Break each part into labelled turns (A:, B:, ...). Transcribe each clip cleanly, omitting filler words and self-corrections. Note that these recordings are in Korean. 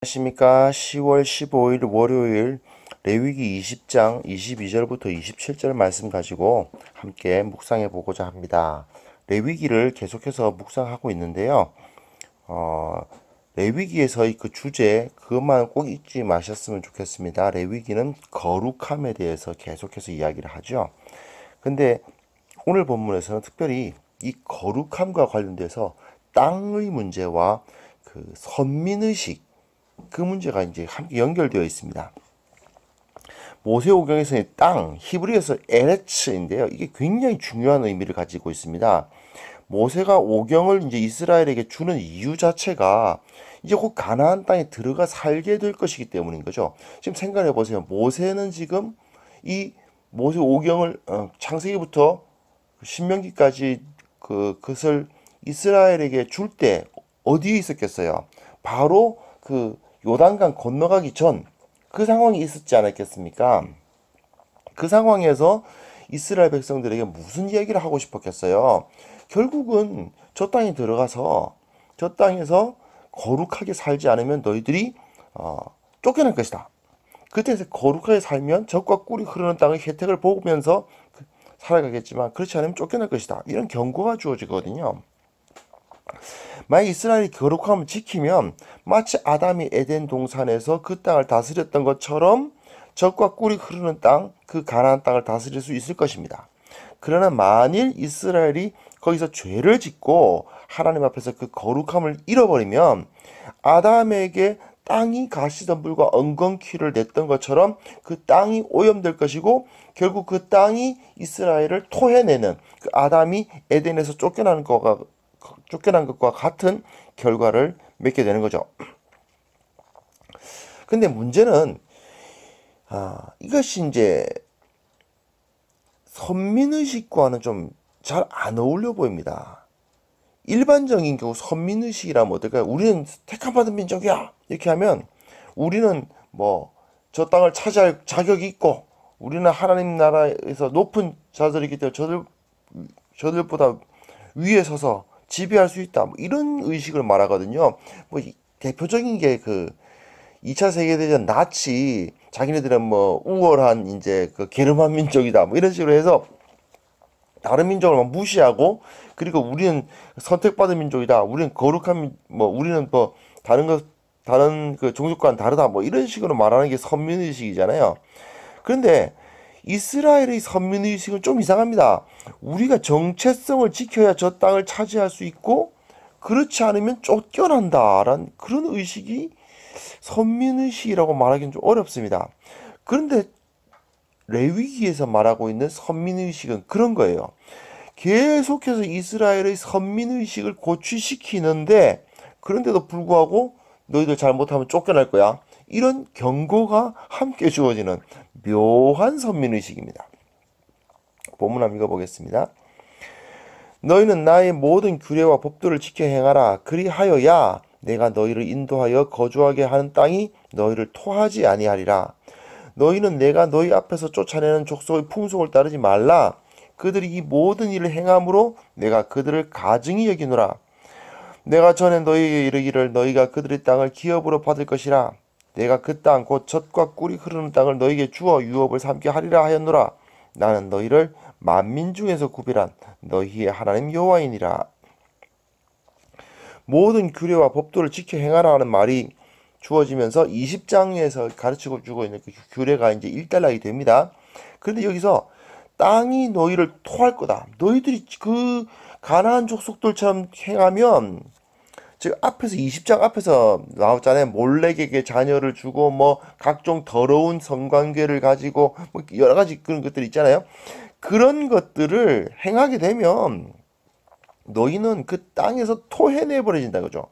A: 안녕하십니까. 10월 15일 월요일 레위기 20장 22절부터 27절 말씀 가지고 함께 묵상해 보고자 합니다. 레위기를 계속해서 묵상하고 있는데요. 레위기에서의 그 주제 그것만 꼭 잊지 마셨으면 좋겠습니다. 레위기는 거룩함에 대해서 계속해서 이야기를 하죠. 근데 오늘 본문에서는 특별히 이 거룩함과 관련돼서 땅의 문제와 그 선민의식 그 문제가 이제 함께 연결되어 있습니다. 모세오경에서의 땅, 히브리어에서 에레츠인데요. 이게 굉장히 중요한 의미를 가지고 있습니다. 모세가 오경을 이제 이스라엘에게 주는 이유 자체가 이제 곧 가나안 땅에 들어가 살게 될 것이기 때문인 거죠. 지금 생각해 보세요. 모세는 지금 이 모세 오경을 창세기부터 신명기까지 그것을 이스라엘에게 줄 때 어디에 있었겠어요? 바로 그 요단강 건너가기 전 그 상황이 있었지 않았겠습니까? 그 상황에서 이스라엘 백성들에게 무슨 이야기를 하고 싶었겠어요? 결국은 저 땅에 들어가서 저 땅에서 거룩하게 살지 않으면 너희들이 쫓겨날 것이다. 그때서 거룩하게 살면 적과 꿀이 흐르는 땅의 혜택을 보면서 살아가겠지만 그렇지 않으면 쫓겨날 것이다. 이런 경고가 주어지거든요. 만약 이스라엘이 거룩함을 지키면 마치 아담이 에덴 동산에서 그 땅을 다스렸던 것처럼 젖과 꿀이 흐르는 땅, 그 가나안 땅을 다스릴 수 있을 것입니다. 그러나 만일 이스라엘이 거기서 죄를 짓고 하나님 앞에서 그 거룩함을 잃어버리면 아담에게 땅이 가시덤불과 엉겅퀴를 냈던 것처럼 그 땅이 오염될 것이고 결국 그 땅이 이스라엘을 토해내는 그 아담이 에덴에서 쫓겨난 것과 같은 결과를 맺게 되는 거죠. 근데 문제는 이것이 이제 선민의식과는 좀 잘 안 어울려 보입니다. 일반적인 경우 선민의식이라면 어떨까요? 우리는 택함받은 민족이야 이렇게 하면 우리는 뭐 저 땅을 차지할 자격이 있고 우리는 하나님 나라에서 높은 자들이기 때문에 저들보다 위에 서서 지배할 수 있다. 뭐 이런 의식을 말하거든요. 뭐 대표적인 게 그 2차 세계대전 나치 자기네들은 뭐 우월한 이제 그 게르만 민족이다. 뭐 이런 식으로 해서 다른 민족을 막 무시하고 그리고 우리는 선택받은 민족이다. 우리는 거룩한 우리는 뭐 다른 그 종족과는 다르다. 뭐 이런 식으로 말하는 게 선민의식이잖아요. 그런데 이스라엘의 선민의식은 좀 이상합니다. 우리가 정체성을 지켜야 저 땅을 차지할 수 있고 그렇지 않으면 쫓겨난다라는 그런 의식이 선민의식이라고 말하기는 좀 어렵습니다. 그런데 레위기에서 말하고 있는 선민의식은 그런 거예요. 계속해서 이스라엘의 선민의식을 고취시키는데 그런데도 불구하고 너희들 잘못하면 쫓겨날 거야. 이런 경고가 함께 주어지는 묘한 선민의식입니다. 본문 한번 읽어보겠습니다. 너희는 나의 모든 규례와 법도를 지켜 행하라. 그리하여야 내가 너희를 인도하여 거주하게 하는 땅이 너희를 토하지 아니하리라. 너희는 내가 너희 앞에서 쫓아내는 족속의 풍속을 따르지 말라. 그들이 이 모든 일을 행함으로 내가 그들을 가증히 여기노라. 내가 전에 너희에게 이르기를 너희가 그들의 땅을 기업으로 받을 것이라. 내가 그 땅 곧 젖과 꿀이 흐르는 땅을 너희에게 주어 유업을 삼게 하리라 하였노라. 나는 너희를 만민 중에서 구별한 너희의 하나님 여호와이니라. 모든 규례와 법도를 지켜 행하라 는 말이 주어지면서 20장에서 가르치고 주고 있는 그 규례가 이제 일단락이 됩니다. 그런데 여기서 땅이 너희를 토할 거다. 너희들이 그 가나안 족속들처럼 행하면 즉 앞에서 20장 앞에서 나왔잖아요. 몰렉에게 자녀를 주고 뭐 각종 더러운 성관계를 가지고 뭐 여러 가지 그런 것들 있잖아요. 그런 것들을 행하게 되면 너희는 그 땅에서 토해내 버려진다 그죠.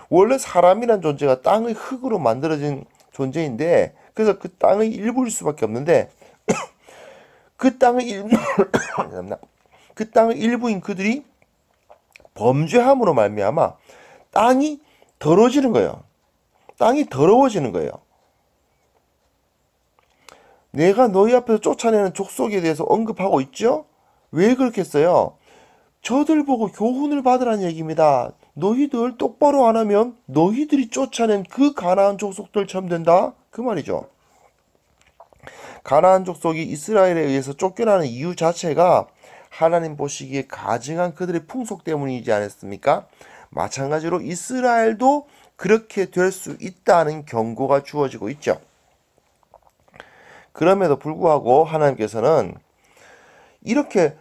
A: 원래 사람이란 존재가 땅의 흙으로 만들어진 존재인데 그래서 그 땅의 일부일 수밖에 없는데 그 땅의 일부 그 땅의 일부인 그들이 범죄함으로 말미암아 땅이 더러워지는 거예요. 땅이 더러워지는 거예요. 내가 너희 앞에서 쫓아내는 족속에 대해서 언급하고 있죠? 왜 그렇게 했어요? 저들 보고 교훈을 받으라는 얘기입니다. 너희들 똑바로 안 하면 너희들이 쫓아낸 그 가나안 족속들처럼 된다. 그 말이죠. 가나안 족속이 이스라엘에 의해서 쫓겨나는 이유 자체가 하나님 보시기에 가증한 그들의 풍속 때문이지 않았습니까? 마찬가지로 이스라엘도 그렇게 될 수 있다는 경고가 주어지고 있죠. 그럼에도 불구하고 하나님께서는 이렇게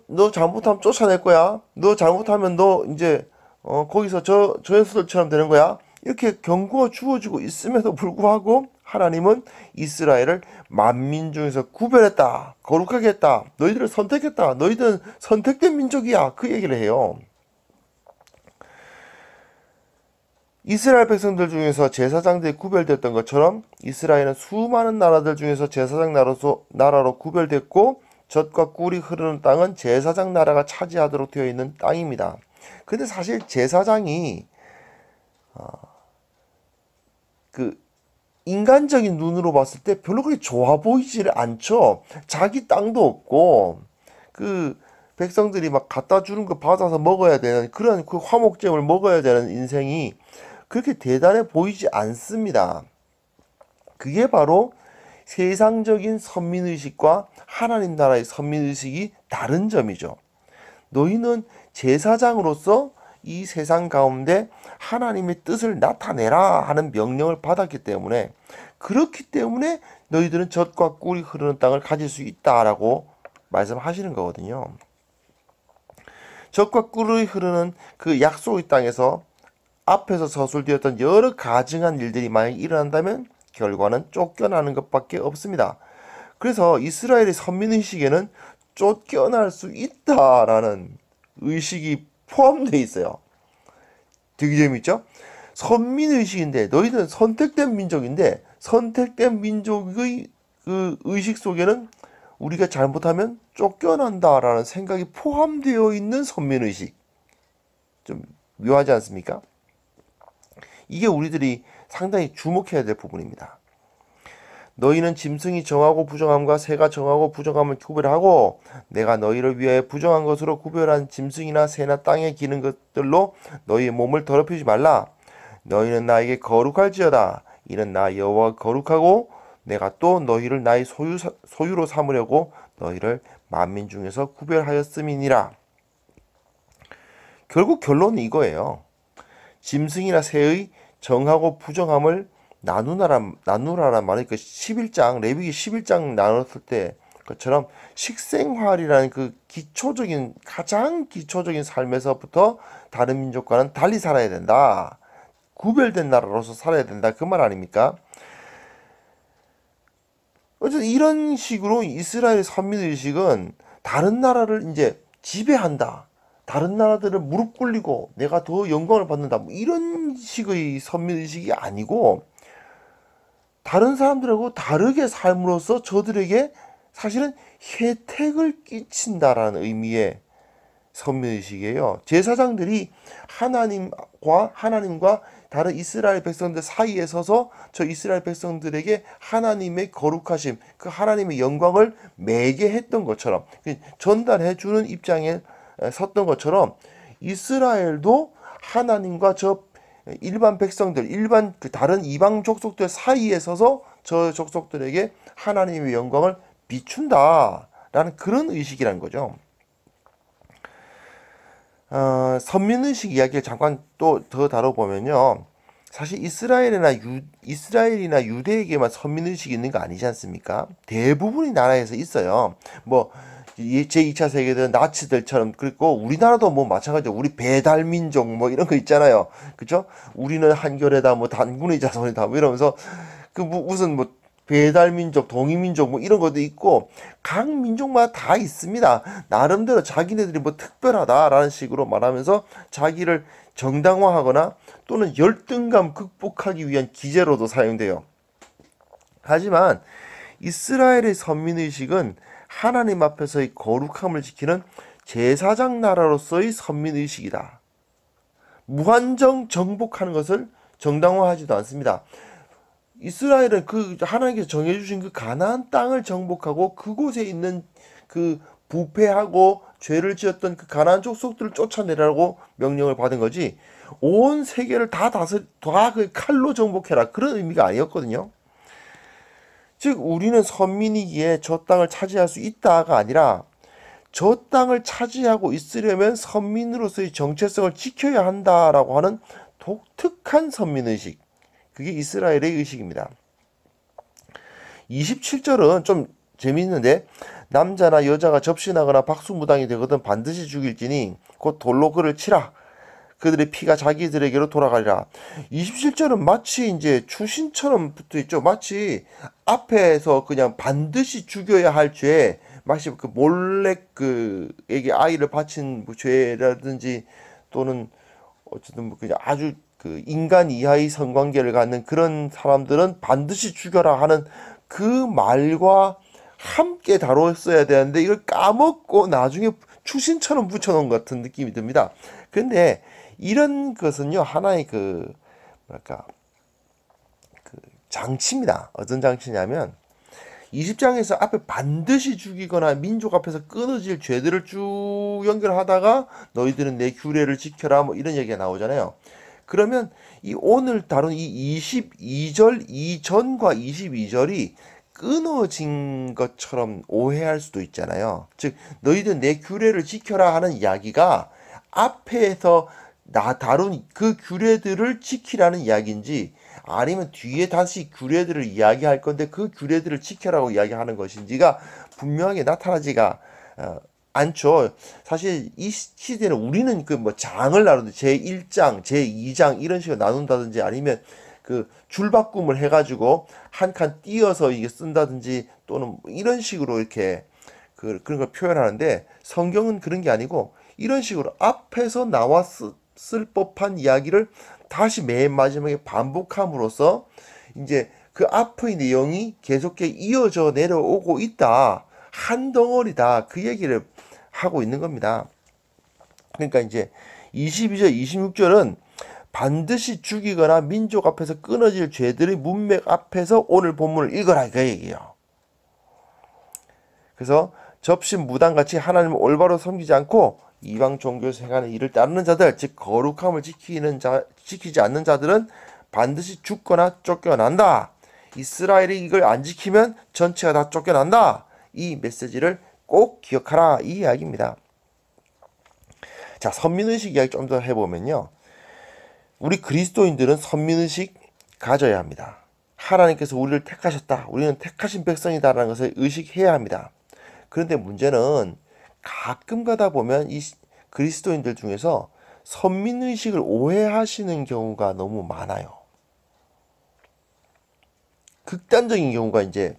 A: 너 잘못하면 쫓아낼 거야. 너 잘못하면 너 이제 거기서 저 녀석들처럼 되는 거야. 이렇게 경고가 주어지고 있음에도 불구하고 하나님은 이스라엘을 만민 중에서 구별했다. 거룩하게 했다. 너희들을 선택했다. 너희들은 선택된 민족이야. 그 얘기를 해요. 이스라엘 백성들 중에서 제사장들이 구별됐던 것처럼 이스라엘은 수많은 나라들 중에서 제사장 나라로 구별됐고 젖과 꿀이 흐르는 땅은 제사장 나라가 차지하도록 되어 있는 땅입니다. 근데 사실 제사장이 그 인간적인 눈으로 봤을 때 별로 그렇게 좋아 보이지를 않죠. 자기 땅도 없고 그 백성들이 막 갖다 주는 거 받아서 먹어야 되는 그런 그 화목제물 먹어야 되는 인생이 그렇게 대단해 보이지 않습니다. 그게 바로 세상적인 선민의식과 하나님 나라의 선민의식이 다른 점이죠. 너희는 제사장으로서 이 세상 가운데 하나님의 뜻을 나타내라 하는 명령을 받았기 때문에 그렇기 때문에 너희들은 젖과 꿀이 흐르는 땅을 가질 수 있다라고 말씀하시는 거거든요. 젖과 꿀이 흐르는 그 약속의 땅에서 앞에서 서술되었던 여러 가증한 일들이 만약 일어난다면 결과는 쫓겨나는 것밖에 없습니다. 그래서 이스라엘의 선민의식에는 쫓겨날 수 있다라는 의식이 포함되어 있어요. 되게 재밌죠? 선민의식인데 너희들은 선택된 민족인데 선택된 민족의 그 의식 속에는 우리가 잘못하면 쫓겨난다라는 생각이 포함되어 있는 선민의식. 좀 묘하지 않습니까? 이게 우리들이 상당히 주목해야 될 부분입니다. 너희는 짐승이 정하고 부정함과 새가 정하고 부정함을 구별하고 내가 너희를 위하여 부정한 것으로 구별한 짐승이나 새나 땅에 기는 것들로 너희의 몸을 더럽히지 말라. 너희는 나에게 거룩할지어다. 이는 나 여호와가 거룩하고 내가 또 너희를 나의 소유로 삼으려고 너희를 만민 중에서 구별하였음이니라. 결국 결론은 이거예요. 짐승이나 새의 정하고 부정함을 나누라란 말은 그 11장, 레위기 11장 나눴을 때 것처럼 식생활이라는 그 기초적인, 가장 기초적인 삶에서부터 다른 민족과는 달리 살아야 된다. 구별된 나라로서 살아야 된다. 그 말 아닙니까? 어쨌든 이런 식으로 이스라엘의 선민의식은 다른 나라를 이제 지배한다. 다른 나라들을 무릎 꿇리고 내가 더 영광을 받는다. 뭐 이런 식의 선민의식이 아니고 다른 사람들하고 다르게 삶으로써 저들에게 사실은 혜택을 끼친다라는 의미의 선민의식이에요. 제사장들이 하나님과 다른 이스라엘 백성들 사이에 서서 저 이스라엘 백성들에게 하나님의 거룩하심, 그 하나님의 영광을 매개했던 것처럼 전달해 주는 입장에 섰던 것처럼 이스라엘도 하나님과 저 일반 백성들, 그 다른 이방 족속들 사이에 서서 저 족속들에게 하나님의 영광을 비춘다라는 그런 의식이라는 거죠. 선민의식 이야기를 잠깐 또 더 다뤄보면요. 사실 이스라엘이나 유대에게만 선민의식이 있는 거 아니지 않습니까? 대부분의 나라에서 있어요. 뭐 제2차 세계대전 나치들처럼. 그리고 우리나라도 뭐 마찬가지죠. 우리 배달민족 뭐 이런 거 있잖아요. 그죠? 우리는 한결에다 뭐 단군의 자손이다 뭐 이러면서 그 무슨 뭐 배달민족, 동이민족 뭐 이런 것도 있고 각 민족마다 다 있습니다. 나름대로 자기네들이 뭐 특별하다라는 식으로 말하면서 자기를 정당화하거나 또는 열등감 극복하기 위한 기제로도 사용돼요. 하지만 이스라엘의 선민의식은 하나님 앞에서의 거룩함을 지키는 제사장 나라로서의 선민의식이다. 무한정 정복하는 것을 정당화하지도 않습니다. 이스라엘은 그 하나님께서 정해주신 그 가나안 땅을 정복하고 그곳에 있는 그 부패하고 죄를 지었던 그 가나안 족속들을 쫓아내라고 명령을 받은 거지, 온 세계를 다그 칼로 정복해라, 그런 의미가 아니었거든요. 즉 우리는 선민이기에 저 땅을 차지할 수 있다가 아니라, 저 땅을 차지하고 있으려면 선민으로서의 정체성을 지켜야 한다라고 하는 독특한 선민의식, 그게 이스라엘의 의식입니다. 27절은 좀 재미있는데, 남자나 여자가 접신하거나 박수무당이 되거든 반드시 죽일지니 곧 돌로 그를 치라. 그들의 피가 자기들에게로 돌아가리라. 27절은 마치 이제 추신처럼 붙어 있죠. 마치 앞에서 그냥 반드시 죽여야 할 죄, 마치 그 몰래 그에게 아이를 바친 죄라든지, 또는 어쨌든 뭐 그냥 아주 그 인간 이하의 성관계를 갖는 그런 사람들은 반드시 죽여라 하는 그 말과 함께 다뤘어야 되는데, 이걸 까먹고 나중에 추신처럼 붙여놓은 것 같은 느낌이 듭니다. 근데 이런 것은요, 하나의 뭐랄까, 장치입니다. 어떤 장치냐면, 20장에서 앞에 반드시 죽이거나 민족 앞에서 끊어질 죄들을 쭉 연결하다가 너희들은 내 규례를 지켜라, 뭐 이런 얘기가 나오잖아요. 그러면 이 오늘 다룬 이 22절 이전과 22절이 끊어진 것처럼 오해할 수도 있잖아요. 즉 너희들 내 규례를 지켜라 하는 이야기가 앞에서 다룬 그 규례들을 지키라는 이야기인지, 아니면 뒤에 다시 규례들을 이야기할 건데 그 규례들을 지켜라고 이야기하는 것인지가 분명하게 나타나지가 않죠. 사실 이 시대는 우리는 그 뭐 장을 나누는데 제1장, 제2장 이런 식으로 나눈다든지, 아니면 그 줄바꿈을 해가지고 한 칸 띄어서 이게 쓴다든지, 또는 이런 식으로 이렇게 그런 걸 표현하는데, 성경은 그런 게 아니고 이런 식으로 앞에서 나왔을 법한 이야기를 다시 맨 마지막에 반복함으로써 이제 그 앞의 내용이 계속 이어져 내려오고 있다, 한 덩어리다, 그 얘기를 하고 있는 겁니다. 그러니까 이제 22절, 26절은 반드시 죽이거나 민족 앞에서 끊어질 죄들의 문맥 앞에서 오늘 본문을 읽어라, 그 얘기예요. 그래서 접신 무당같이 하나님을 올바로 섬기지 않고 이방 종교에서 행하는 일을 따르는 자들, 즉 거룩함을 지키지 않는 자들은 반드시 죽거나 쫓겨난다. 이스라엘이 이걸 안 지키면 전체가 다 쫓겨난다. 이 메시지를 꼭 기억하라, 이 이야기입니다. 자, 선민의식 이야기 좀 더 해보면요, 우리 그리스도인들은 선민의식 가져야 합니다. 하나님께서 우리를 택하셨다, 우리는 택하신 백성이다라는 것을 의식해야 합니다. 그런데 문제는 가끔 가다 보면 이 그리스도인들 중에서 선민의식을 오해하시는 경우가 너무 많아요. 극단적인 경우가 이제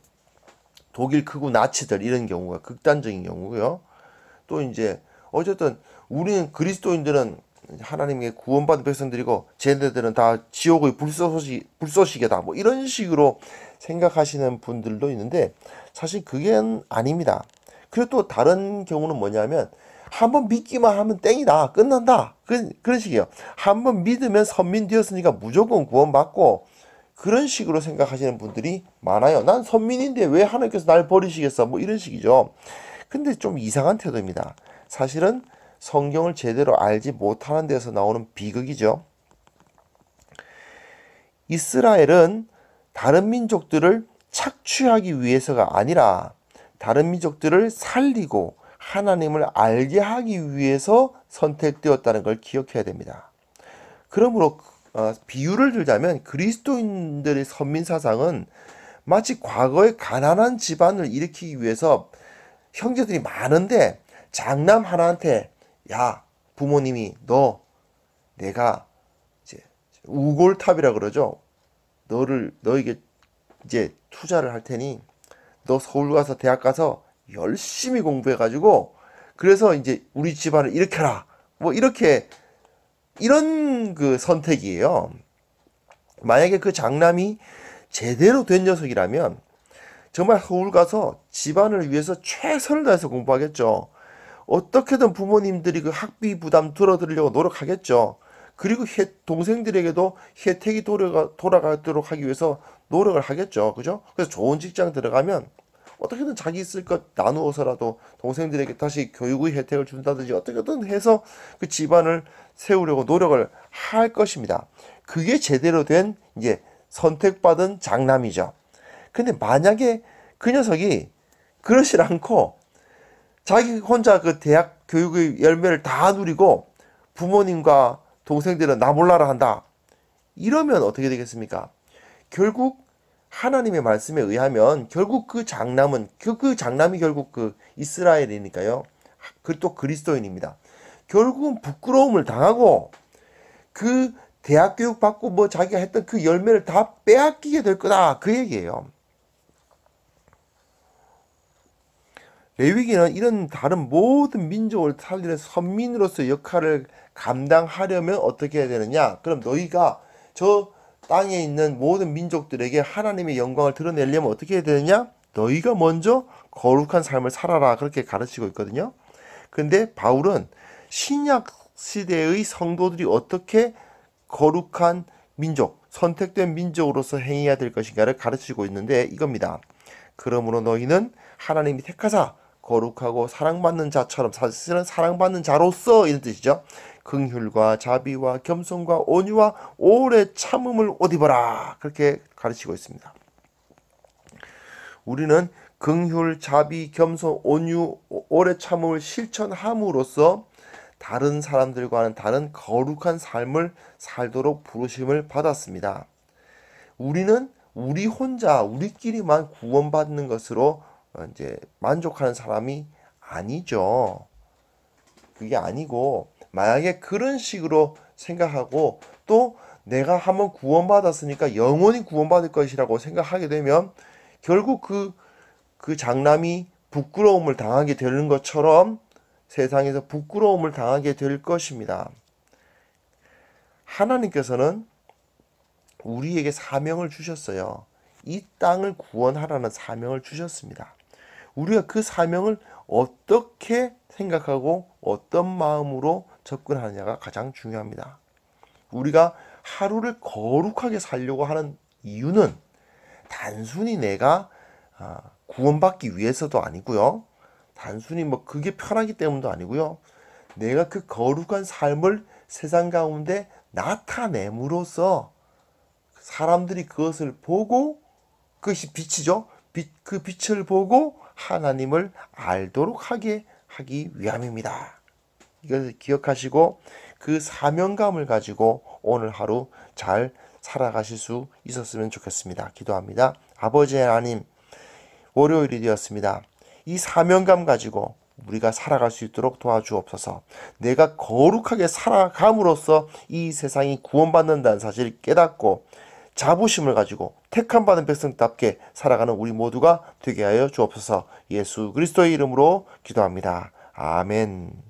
A: 독일 극우 나치들, 이런 경우가 극단적인 경우고요. 또 이제 어쨌든 우리는 그리스도인들은 하나님의 구원받은 백성들이고 쟤네들은 다 지옥의 불쏘시개다, 뭐 이런 식으로 생각하시는 분들도 있는데, 사실 그게 아닙니다. 그리고 또 다른 경우는 뭐냐면, 한번 믿기만 하면 땡이다, 끝난다, 그런 식이에요. 한번 믿으면 선민 되었으니까 무조건 구원받고, 그런 식으로 생각하시는 분들이 많아요. 난 선민인데 왜 하나님께서 날 버리시겠어, 뭐 이런 식이죠. 근데 좀 이상한 태도입니다. 사실은 성경을 제대로 알지 못하는 데서 나오는 비극이죠. 이스라엘은 다른 민족들을 착취하기 위해서가 아니라 다른 민족들을 살리고 하나님을 알게 하기 위해서 선택되었다는 걸 기억해야 됩니다. 그러므로 비유를 들자면, 그리스도인들의 선민사상은 마치 과거의 가난한 집안을 일으키기 위해서 형제들이 많은데 장남 하나한테, 야, 부모님이 내가 이제 우골탑이라 그러죠. 너에게 이제 투자를 할 테니 너 서울 가서 대학 가서 열심히 공부해가지고 그래서 이제 우리 집안을 일으켜라, 뭐 이런 그 선택이에요. 만약에 그 장남이 제대로 된 녀석이라면 정말 서울 가서 집안을 위해서 최선을 다해서 공부하겠죠. 어떻게든 부모님들이 그 학비 부담 들어드리려고 노력하겠죠. 그리고 동생들에게도 혜택이 돌아가도록 하기 위해서 노력을 하겠죠. 그죠? 그래서 좋은 직장 들어가면 어떻게든 자기 쓸 것 나누어서라도 동생들에게 다시 교육의 혜택을 준다든지 어떻게든 해서 그 집안을 세우려고 노력을 할 것입니다. 그게 제대로 된 이제 선택받은 장남이죠. 근데 만약에 그 녀석이 그러질 않고 자기 혼자 그 대학 교육의 열매를 다 누리고 부모님과 동생들은 나 몰라라 한다. 이러면 어떻게 되겠습니까? 결국 하나님의 말씀에 의하면 결국 그 장남은 그 장남이 결국 그 이스라엘이니까요. 또 그리스도인입니다. 결국은 부끄러움을 당하고 그 대학 교육 받고 뭐 자기가 했던 그 열매를 다 빼앗기게 될 거다. 그 얘기예요. 레위기는 이런 다른 모든 민족을 살리는 선민으로서 역할을 감당하려면 어떻게 해야 되느냐? 그럼 너희가 저 땅에 있는 모든 민족들에게 하나님의 영광을 드러내려면 어떻게 해야 되느냐? 너희가 먼저 거룩한 삶을 살아라. 그렇게 가르치고 있거든요. 근데 바울은 신약 시대의 성도들이 어떻게 거룩한 민족, 선택된 민족으로서 행해야 될 것인가를 가르치고 있는데 이겁니다. 그러므로 너희는 하나님이 택하사 거룩하고 사랑받는 자처럼, 사실은 사랑받는 자로서 이런 뜻이죠. 긍휼과 자비와 겸손과 온유와 오래 참음을 옷 입어라. 그렇게 가르치고 있습니다. 우리는 긍휼, 자비, 겸손, 온유, 오래 참음을 실천함으로써 다른 사람들과는 다른 거룩한 삶을 살도록 부르심을 받았습니다. 우리는 우리 혼자 우리끼리만 구원받는 것으로 이제 만족하는 사람이 아니죠. 그게 아니고 만약에 그런 식으로 생각하고 또 내가 한번 구원받았으니까 영원히 구원받을 것이라고 생각하게 되면 결국 그 장남이 부끄러움을 당하게 되는 것처럼 세상에서 부끄러움을 당하게 될 것입니다. 하나님께서는 우리에게 사명을 주셨어요. 이 땅을 구원하라는 사명을 주셨습니다. 우리가 그 사명을 어떻게 생각하고 어떤 마음으로 접근하느냐가 가장 중요합니다. 우리가 하루를 거룩하게 살려고 하는 이유는 단순히 내가 구원받기 위해서도 아니고요. 단순히 뭐 그게 편하기 때문도 아니고요. 내가 그 거룩한 삶을 세상 가운데 나타냄으로써 사람들이 그것을 보고 그것이 빛이죠. 그 빛을 보고 하나님을 알도록 하게 하기 위함입니다. 이것을 기억하시고 그 사명감을 가지고 오늘 하루 잘 살아가실 수 있었으면 좋겠습니다. 기도합니다. 아버지 하나님, 월요일이 되었습니다. 이 사명감 가지고 우리가 살아갈 수 있도록 도와주옵소서. 내가 거룩하게 살아감으로써 이 세상이 구원받는다는 사실을 깨닫고 자부심을 가지고 택함 받은 백성답게 살아가는 우리 모두가 되게 하여 주옵소서. 예수 그리스도의 이름으로 기도합니다. 아멘.